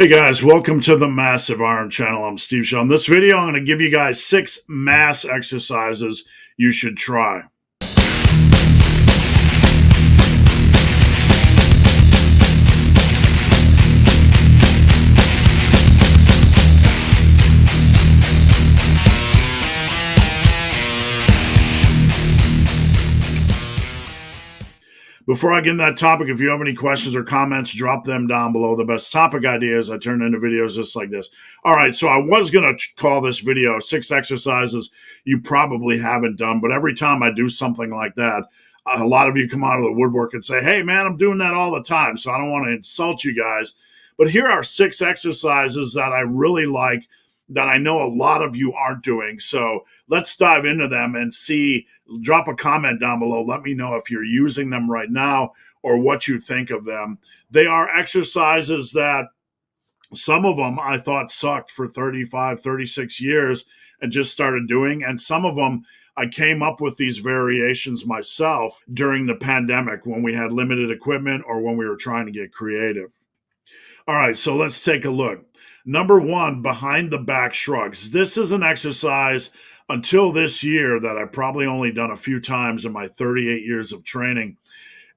Hey guys, welcome to the Massive Iron Channel. I'm Steve Shaw. In this video, I'm going to give you guys 6 mass exercises you should try. Before I get into that topic, if you have any questions or comments, drop them down below. The best topic ideas I turn into videos just like this. All right, so I was going to call this video 6 exercises you probably haven't done, but every time I do something like that, a lot of you come out of the woodwork and say, hey, man, I'm doing that all the time, so I don't want to insult you guys. But here are 6 exercises that I really like that I know a lot of you aren't doing. So let's dive into them and see. Drop a comment down below. Let me know if you're using them right now or what you think of them. They are exercises that some of them I thought sucked for 35, 36 years and just started doing. And some of them I came up with these variations myself during the pandemic when we had limited equipment or when we were trying to get creative. All right, so let's take a look. Number 1, behind the back shrugs. This is an exercise until this year that I've probably only done a few times in my 38 years of training.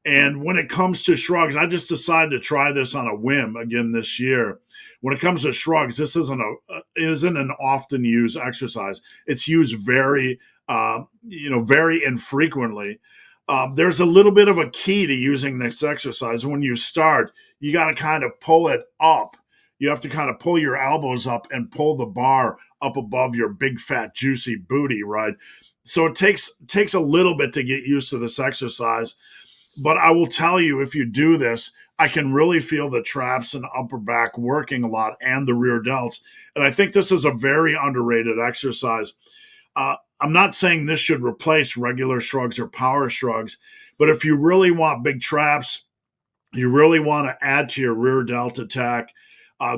And when it comes to shrugs, I just decided to try this on a whim again this year. When it comes to shrugs, this isn't an often used exercise. It's used very infrequently. There's a little bit of a key to using this exercise. When you start, you got to kind of pull it up. You have to kind of pull your elbows up and pull the bar up above your big, fat, juicy booty, right? So it takes a little bit to get used to this exercise. But I will tell you, if you do this, I can really feel the traps and upper back working a lot and the rear delts. And I think this is a very underrated exercise. I'm not saying this should replace regular shrugs or power shrugs, but if you really want big traps, you really want to add to your rear delt attack,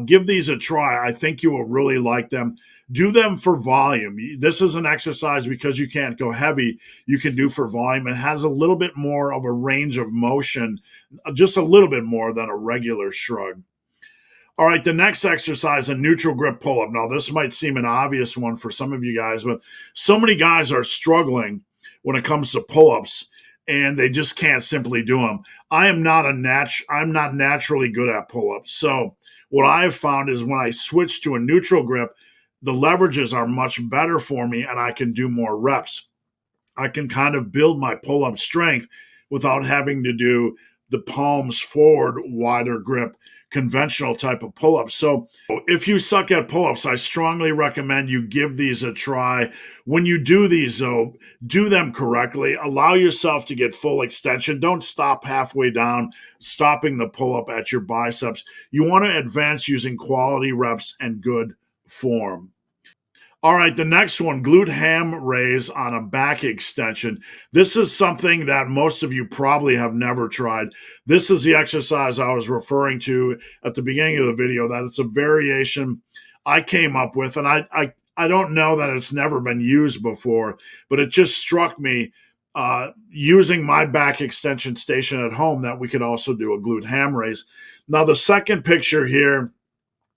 give these a try. I think you will really like them. Do them for volume. This is an exercise because you can't go heavy. You can do for volume. It has a little bit more of a range of motion, just a little bit more than a regular shrug. All right, the next exercise, a neutral grip pull-up. Now, this might seem an obvious one for some of you guys, but so many guys are struggling when it comes to pull-ups, and they just can't simply do them. I'm not naturally good at pull-ups. So what I've found is when I switch to a neutral grip, the leverages are much better for me, and I can do more reps. I can kind of build my pull-up strength without having to do the palms forward, wider grip, conventional type of pull-ups. So if you suck at pull-ups, I strongly recommend you give these a try. When you do these, though, do them correctly. Allow yourself to get full extension. Don't stop halfway down, stopping the pull-up at your biceps. You want to advance using quality reps and good form. All right, the next one, glute ham raise on a back extension. This is something that most of you probably have never tried. This is the exercise I was referring to at the beginning of the video, that it's a variation I came up with, and I don't know that it's never been used before, but it just struck me using my back extension station at home that we could also do a glute ham raise. Now, the second picture here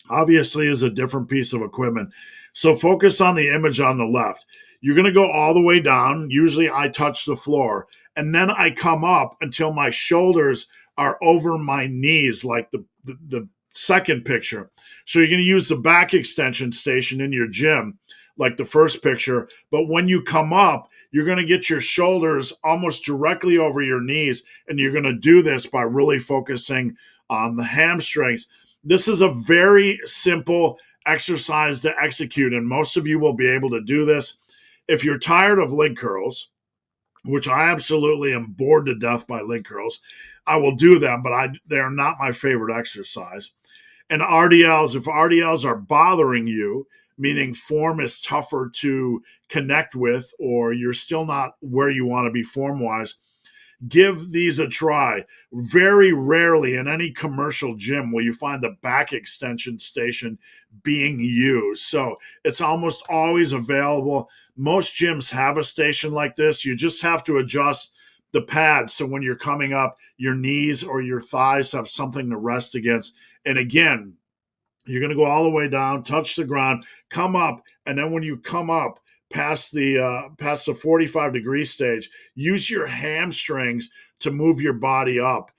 obviously is a different piece of equipment. So focus on the image on the left. You're going to go all the way down. Usually I touch the floor, and then I come up until my shoulders are over my knees, like the second picture. So you're going to use the back extension station in your gym, like the first picture. But when you come up, you're going to get your shoulders almost directly over your knees, and you're going to do this by really focusing on the hamstrings. This is a very simple exercise to execute, and most of you will be able to do this. If you're tired of leg curls, which I absolutely am bored to death by leg curls, I will do them, but they're not my favorite exercise. And RDLs, if RDLs are bothering you, meaning form is tougher to connect with, or you're still not where you want to be form-wise, give these a try. Very rarely in any commercial gym will you find the back extension station being used. So it's almost always available. Most gyms have a station like this. You just have to adjust the pad so when you're coming up, your knees or your thighs have something to rest against. And again, You're going to go all the way down, touch the ground, come up, and then when you come up past the 45-degree stage, use your hamstrings to move your body up,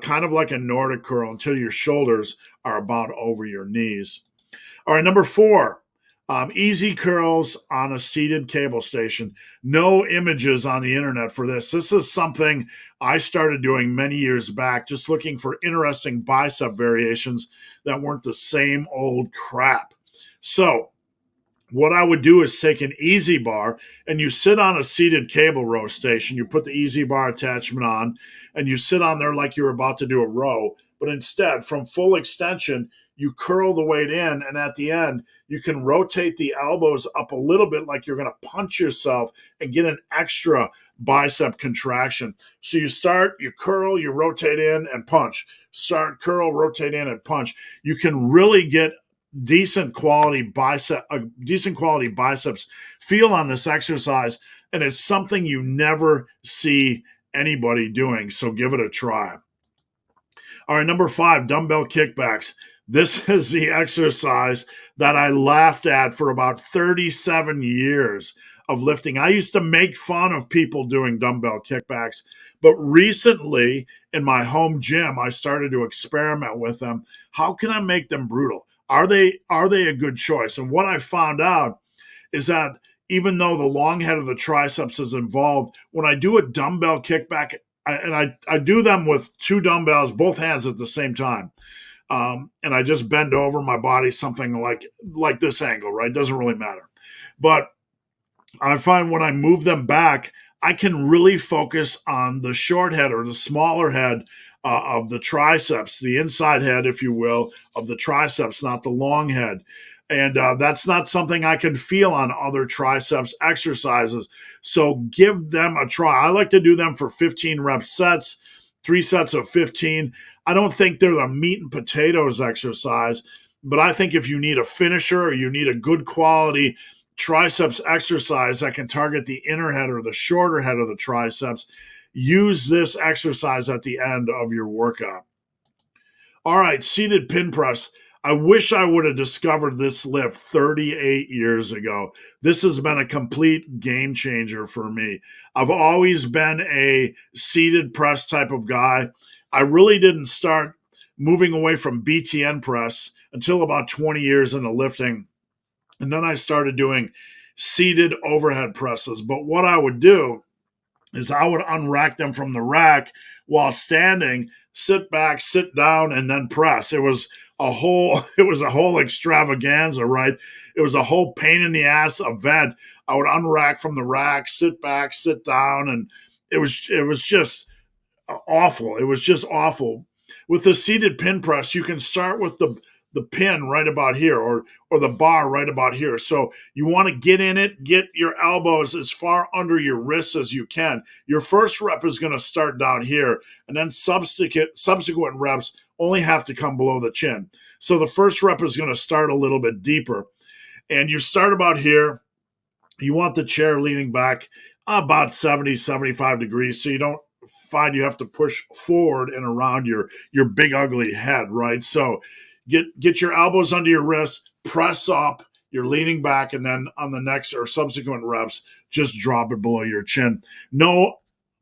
kind of like a Nordic curl until your shoulders are about over your knees. All right, number 4. Easy curls on a seated cable station. No images on the internet for this. This is something I started doing many years back, just looking for interesting bicep variations that weren't the same old crap. So what I would do is take an easy bar, and you sit on a seated cable row station. You put the easy bar attachment on, and you sit on there like you're about to do a row. But instead, from full extension, you curl the weight in, and at the end, you can rotate the elbows up a little bit like you're going to punch yourself and get an extra bicep contraction. So you start, you curl, you rotate in and punch. Start, curl, rotate in and punch. You can really get decent quality biceps feel on this exercise, and it's something you never see anybody doing. So give it a try. All right, number 5, dumbbell kickbacks. This is the exercise that I laughed at for about 37 years of lifting. I used to make fun of people doing dumbbell kickbacks, but recently in my home gym, I started to experiment with them. How can I make them brutal? Are they a good choice? And what I found out is that even though the long head of the triceps is involved, when I do a dumbbell kickback, I do them with 2 dumbbells, both hands at the same time. And I just bend over my body something like this angle, right? Doesn't really matter. But I find when I move them back, I can really focus on the short head or the smaller head of the triceps, the inside head, if you will, of the triceps, not the long head. And that's not something I can feel on other triceps exercises. So give them a try. I like to do them for 15 rep sets, 3 sets of 15. I don't think they're the meat and potatoes exercise, but I think if you need a finisher or you need a good quality triceps exercise that can target the inner head or the shorter head of the triceps, use this exercise at the end of your workout. All right, seated pin press. I wish I would have discovered this lift 38 years ago. This has been a complete game changer for me. I've always been a seated press type of guy. I really didn't start moving away from BTN press until about 20 years into lifting. And then I started doing seated overhead presses. But what I would do is I would unrack them from the rack while standing, sit back, sit down, and then press. It was a whole extravaganza, right? It was a whole pain in the ass event. I would unrack from the rack, sit back, sit down, and it was just awful. It was just awful. With the seated pin press, you can start with the pin right about here or the bar right about here. So you want to get in it, get your elbows as far under your wrists as you can. Your first rep is going to start down here, and then subsequent reps only have to come below the chin. So the first rep is going to start a little bit deeper. And you start about here. You want the chair leaning back about 70, 75 degrees so you don't find you have to push forward and around your big ugly head, right? So get your elbows under your wrists, press up, you're leaning back, and then on the next or subsequent reps, just drop it below your chin. No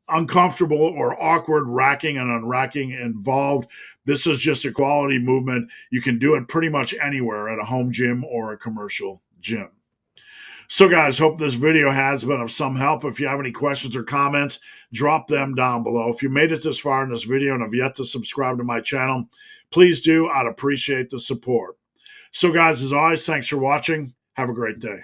uncomfortable or awkward racking and unracking involved. This is just a quality movement. You can do it pretty much anywhere at a home gym or a commercial gym. So guys, hope this video has been of some help. If you have any questions or comments, drop them down below. If you made it this far in this video and have yet to subscribe to my channel, please do. I'd appreciate the support. So guys, as always, thanks for watching. Have a great day.